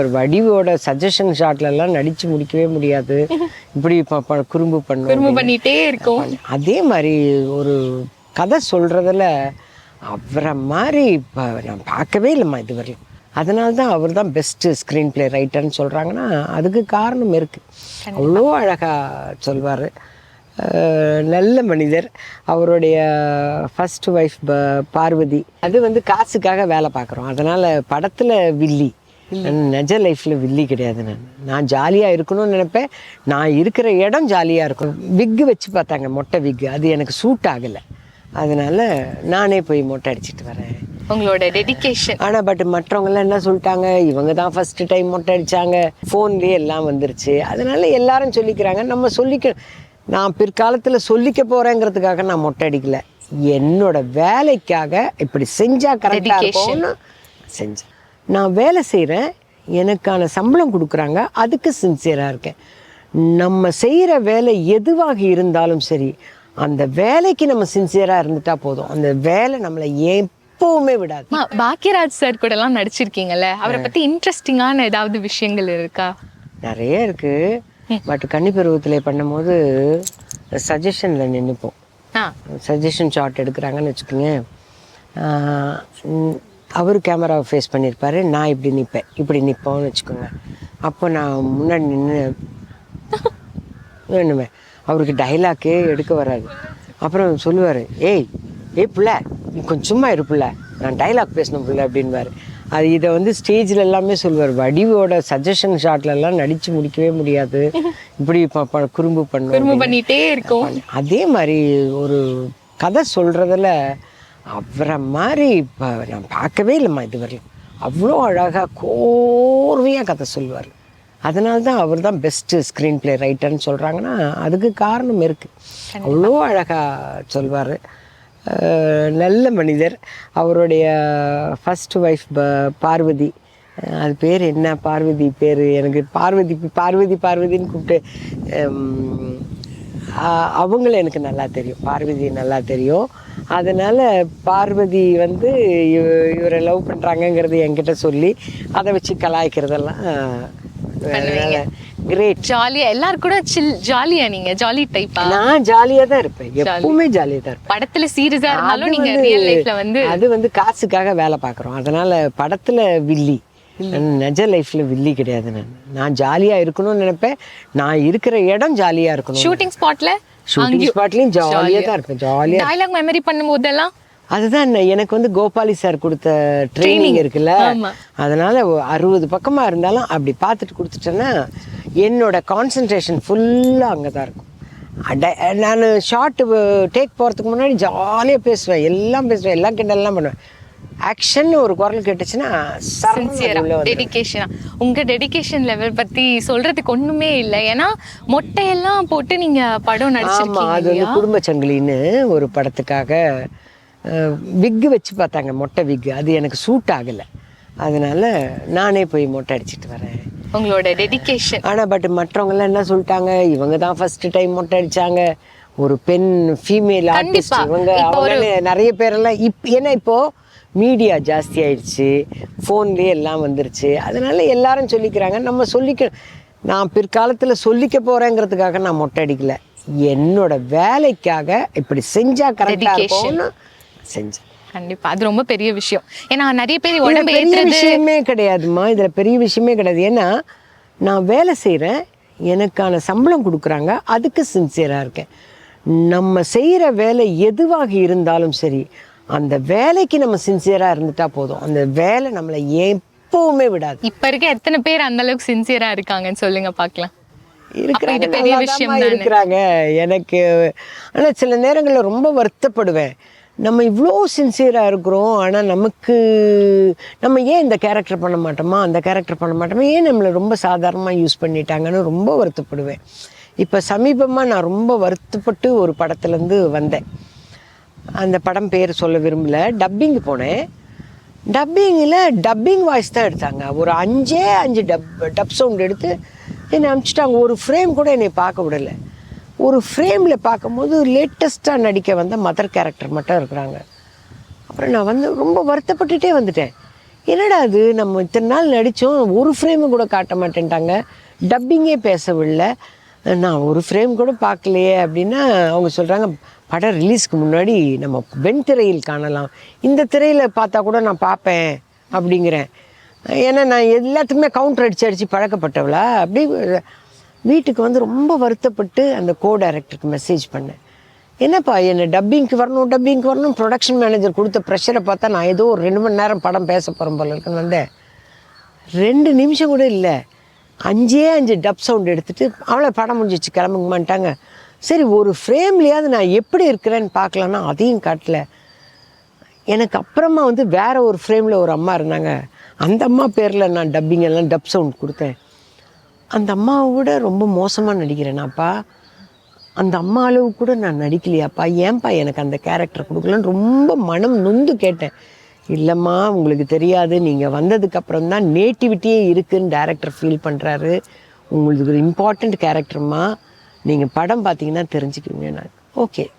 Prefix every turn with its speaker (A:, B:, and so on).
A: ஒரு வடிவோட சஜஷன் ஷாட்லலாம் நடித்து முடிக்கவே முடியாது. இப்படி குறும்பு
B: பண்ணிட்டே இருக்கும்.
A: அதே மாதிரி ஒரு கதை சொல்கிறதுல அவரை மாதிரி இப்போ நான் பார்க்கவே இல்லைம்மா இதுவரையும். அதனால தான் அவர் தான் பெஸ்ட்டு ஸ்க்ரீன் ப்ளே ரைட்டர்னு சொல்கிறாங்கன்னா அதுக்கு காரணம் இருக்குது. அவ்வளோ அழகாக சொல்வார். நல்ல மனிதர். அவருடைய ஃபஸ்ட்டு ஒய்ஃப் பார்வதி, அது வந்து காசுக்காக வேலை பார்க்குறோம். அதனால் படத்தில் வில்லி, நிஜ லைஃப்பில் வில்லி கிடையாது. நான் ஜாலியாக இருக்கணும்னு நினைப்பேன். நான் இருக்கிற இடம் ஜாலியாக இருக்கணும். விக்கு வச்சு பார்த்தாங்க, மொட்டை விக்கு, அது எனக்கு சூட் ஆகலை. அதனால் நானே போய் மொட்டை அடிச்சிட்டு வரேன்.
B: உங்களோட டெடிகேஷன்.
A: ஆனால் பட் மற்றவங்களாம் என்ன சொல்லிட்டாங்க, இவங்க தான் ஃபஸ்ட்டு டைம் மொட்டை அடித்தாங்க, ஃபோன்லேயே எல்லாம் வந்துருச்சு, அதனால எல்லாரும் சொல்லிக்கிறாங்க. நம்ம சொல்லிக்க, நான் பிற்காலத்தில் சொல்லிக்க போகிறேங்கிறதுக்காக நான் மொட்டை அடிக்கலை. என்னோட வேலைக்காக இப்படி செஞ்சால் கரெக்டாக இருக்கும்னு செஞ்சேன். நான் வேலை செய்கிறேன், எனக்கான சம்பளம் கொடுக்குறாங்க, அதுக்கு சின்சியராக இருக்கேன். நம்ம செய்கிற வேலை எதுவாக இருந்தாலும் சரி, அந்த வேலைக்கு நம்ம சின்சியராக இருந்துட்டா போதும். அந்த வேலை நம்மளை எப்பவுமே விடாது.
B: பாக்கியராஜ் சார் கூட எல்லாம் நடிச்சிருக்கீங்கல்ல, அவரை பற்றி இன்ட்ரெஸ்டிங்கான ஏதாவது விஷயங்கள் இருக்கா?
A: நிறைய இருக்குது. பட் கன்னிப்பருவத்தில் பண்ணும்போது சஜஷனில் நின்றுப்போம். சஜஷன் ஷாட் எடுக்கிறாங்கன்னு வச்சுக்கோங்க. அவர் கேமராவை ஃபேஸ் பண்ணியிருப்பார், நான் இப்படி நிற்பேன், இப்படி நிற்போம்னு வச்சுக்கோங்க. அப்போ நான் முன்னாடி நின்று வேணுமே, அவருக்கு டைலாக்கே எடுக்க வராது. அப்புறம் சொல்லுவார், ஏய் பிள்ளை நீ கொஞ்சம் சும்மா இருப்பில்ல, நான் டைலாக் பேசணும் பிள்ளை அப்படின்வார். அது இதை வந்து ஸ்டேஜில் எல்லாமே சொல்லுவார். வடிவோட சஜஷன் ஷாட்லலாம் நடித்து முடிக்கவே முடியாது, இப்படி குறும்பு
B: பண்ணிட்டே இருக்கும்.
A: அதே மாதிரி ஒரு கதை சொல்கிறதுல அவரை மாதிரி இப்போ நான் பார்க்கவே இல்லைம்மா இதுவரையும். அவ்வளோ அழகாக கோர்வையாக கதை சொல்லுவார். அதனால தான் அவர் தான் பெஸ்ட்டு ஸ்க்ரீன் ப்ளே ரைட்டர்னு சொல்கிறாங்கன்னா அதுக்கு காரணம் இருக்குது. அவ்வளோ அழகாக சொல்வார். நல்ல மனிதர். அவருடைய ஃபஸ்ட்டு ஒய்ஃப் பார்வதி, அது பேர் என்ன, பார்வதி பேர் எனக்கு பார்வதின்னு கூப்பிட்டு அவங்கள எனக்கு நல்லா தெரியும், பார்வதி நல்லா தெரியும். அதனால் பார்வதி வந்து இவரை லவ் பண்ணுறாங்கங்கிறது என்கிட்ட சொல்லி அதை வச்சு கலாய்க்கிறதெல்லாம் கிரேட்.
B: ஜாலியா எல்லாரும் கூட ஜாலியா, நீங்க ஜாலி டைப்பா?
A: நான் ஜாலியா தான் இருப்பேன், எப்பவுமே ஜாலியா தான் இருப்பேன்.
B: படத்துல சீரியஸா இருந்தாலும் நீங்க ரியல் லைஃப்ல வந்து
A: அது வந்து காசுக்காக வேலை பார்க்குறோம். அதனால படத்துல வில்லி, நிஜ லைஃப்ல வில்லி கிடையாது. நான் ஜாலியா இருக்கணும்னு நினைப்பேன். நான் இருக்கிற இடம் ஜாலியா இருக்கணும்.
B: ஷூட்டிங் ஸ்பாட்லயும்
A: ஜாலியா தான் இருப்பேன். ஜாலியா
B: டயலாக் மெமரி பண்ணும்போதெல்லாம்
A: அதுதான் எனக்கு வந்து கோபாலி சார் கொடுத்த ட்ரைனிங் இருக்குல்ல. அதனால 60 பக்கமா இருந்தாலும் அப்படி பார்த்துட்டு கொடுத்துட்டேன்னா என்னோட கான்சன்ட்ரேஷன் ஃபுல்லாக அங்கே தான் இருக்கும். நான் ஷார்ட் டேக் போகிறதுக்கு முன்னாடி ஜாலியாக பேசுவேன், எல்லாம் கிண்டல்லாம் பண்ணுவேன். ஆக்ஷன் ஒரு குரல் கேட்டுச்சுன்னா
B: டெடிகேஷனா. உங்க டெடிகேஷன் லெவல் பத்தி சொல்றதுக்கு ஒண்ணுமே இல்லை. ஏன்னா மொட்டையெல்லாம் போட்டு நீங்க படம் நடிச்சிருக்கீங்க.
A: அது வந்து குடும்ப சங்கிலின்னு ஒரு படத்துக்காக விக்கு வச்சு பார்த்தாங்க, மொட்டை விக்கு, அது எனக்கு சூட் ஆகலை. அதனால நானே போய் மொட்டை அடிச்சிட்டு வரேன்.
B: உங்களோட டெடிகேஷன்.
A: ஆனால் பட் மற்றவங்களாம் என்ன சொல்லிட்டாங்க, இவங்க தான் ஃபஸ்ட்டு டைம் மொட்டை அடித்தாங்க, ஒரு பெண் ஃபீமேல் ஆர்டிஸ்ட் இவங்க, அவங்க நிறைய பேரெல்லாம் ஏன்னா இப்போது மீடியா ஜாஸ்தி ஆயிடுச்சு, ஃபோன்லேயே எல்லாம் வந்துருச்சு. அதனால எல்லாரும் சொல்லிக்கிறாங்க. நம்ம நான் பிற்காலத்தில் சொல்லிக்க போகிறேங்கிறதுக்காக நான் மொட்டை அடிக்கலை. என்னோட வேலைக்காக இப்படி செஞ்சால் கரெக்டாக இருக்கும்னு செஞ்சேன்.
B: கண்டிப்பா அது ரொம்ப பெரிய விஷயம். ஏன்னா நிறைய பேர்
A: பெரிய விஷயமே கிடையாதுமா, இதில் பெரிய விஷயமே கிடையாது. ஏன்னா நான் வேலை செய்கிறேன், எனக்கான சம்பளம் கொடுக்குறாங்க, அதுக்கு சின்சியராக இருக்கேன். நம்ம செய்கிற வேலை எதுவாக இருந்தாலும் சரி, அந்த வேலைக்கு நம்ம சின்சியராக இருந்துட்டா போதும். அந்த வேலை நம்மளை எப்பவுமே விடாது.
B: இப்போ இருக்க எத்தனை பேர் அந்த அளவுக்கு சின்சியராக இருக்காங்கன்னு சொல்லுங்க பார்க்கலாம்.
A: இருக்கிறாங்க எனக்கு. ஆனால் சில நேரங்களில் ரொம்ப வருத்தப்படுவேன், நம்ம இவ்வளோ சின்சியராக இருக்கிறோம், ஆனால் நம்ம ஏன் இந்த கேரக்டர் பண்ண மாட்டோமா, அந்த கேரக்டர் பண்ண மாட்டோமா, ஏன் நம்மளை ரொம்ப சாதாரணமாக யூஸ் பண்ணிட்டாங்கன்னு ரொம்ப வருத்தப்படுவேன். இப்போ சமீபமாக நான் ரொம்ப வருத்தப்பட்டு ஒரு படத்துலேருந்து வந்தேன். அந்த படம் பேர் சொல்ல விரும்பலை. டப்பிங்கு போனேன். டப்பிங் வாய்ஸ் தான் எடுத்தாங்க. ஒரு 5 டப் சவுண்ட் எடுத்து என்னை அனுப்பிச்சிட்டாங்க. ஒரு ஃப்ரேம் கூட என்னை பார்க்க விடலை. ஒரு ஃப்ரேமில் பார்க்கும்போது லேட்டஸ்ட்டாக நடிக்க வந்த மதர் கேரக்டர் மட்டும் இருக்கிறாங்க. அப்புறம் நான் ரொம்ப வருத்தப்பட்டுட்டே வந்துட்டேன். என்னடா அது நம்ம இத்தனை நாள் நடித்தோம், ஒரு ஃப்ரேமு கூட காட்ட மாட்டேன்ட்டாங்க, டப்பிங்கே பேசவில்லை, நான் ஒரு ஃப்ரேம் கூட பார்க்கலையே அப்படின்னா அவங்க சொல்கிறாங்க, படம் ரிலீஸ்க்கு முன்னாடி நம்ம வெண்திரையில் காணலாம், இந்த திரையில் பார்த்தா கூட நான் பார்ப்பேன் அப்படிங்கிறேன். ஏன்னா நான் எல்லாத்துக்குமே கவுண்டர் அடித்து பழக்கப்பட்டவளா. அப்படி வீட்டுக்கு வந்து ரொம்ப வருத்தப்பட்டு அந்த டைரக்டருக்கு மெசேஜ் பண்ணேன், என்னப்பா என்னை டப்பிங்க்கு வரணும் ப்ரொடக்ஷன் மேனேஜர் கொடுத்த ப்ரெஷரை பார்த்தா நான் ஏதோ ஒரு 2 மணி நேரம் படம் பேச போகிறேன் போல இருக்குன்னு வந்தேன். 2 நிமிஷம் கூட இல்லை, 5 டப் சவுண்ட் எடுத்துகிட்டு அவளை படம் முடிஞ்சிச்சு கிளம்புங்கமான்ட்டாங்க. சரி ஒரு ஃப்ரேம்லேயாவது நான் எப்படி இருக்கிறேன்னு பார்க்கலான்னா அதையும் காட்டல. எனக்கு அப்புறமா வந்து வேறு ஒரு ஃப்ரேமில் ஒரு அம்மா இருந்தாங்க, அந்த அம்மா பேரில் நான் டப்பிங் எல்லாம் டப் சவுண்ட் கொடுத்தேன். அந்த அம்மாவை விட ரொம்ப மோசமாக நடிக்கிறேனாப்பா, அந்த அம்மா அளவு கூட நான் நடிக்கலையாப்பா, ஏன்பா எனக்கு அந்த கேரக்டர் கொடுக்கலன்னு ரொம்ப மனம் நொந்து கேட்டேன். இல்லைம்மா உங்களுக்கு தெரியாது, நீங்கள் வந்ததுக்கப்புறம் தான் நேட்டிவிட்டியே இருக்குதுன்னு டைரக்டர் ஃபீல் பண்ணுறாரு, உங்களுக்கு ஒரு இம்பார்ட்டண்ட் கேரக்டர்மா, நீங்கள் படம் பார்த்தீங்கன்னா தெரிஞ்சுக்குவீங்க. நான் ஓகே